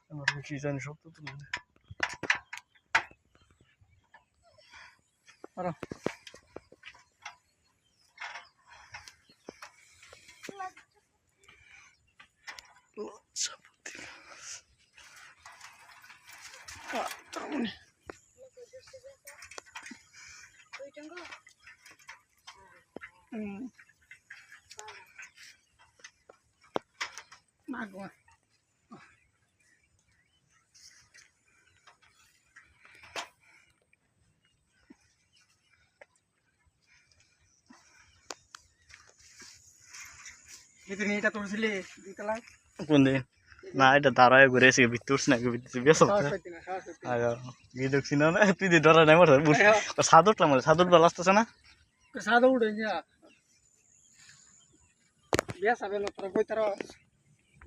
আমার কি জানি সব তো তুলে আরে এটা তুলছিলি দুইতলায় কোন দিন না এটা দাঁড়ায় ঘুরে এসে ভিতর না ভিতর বেশ গিয়ে দেখছি না তুই ডরা নাই আমার সাদরটা মানে সাদর বেলা আসতেছে না সাদর উঠে গিয়া বেশ হবে না তোরা বইতার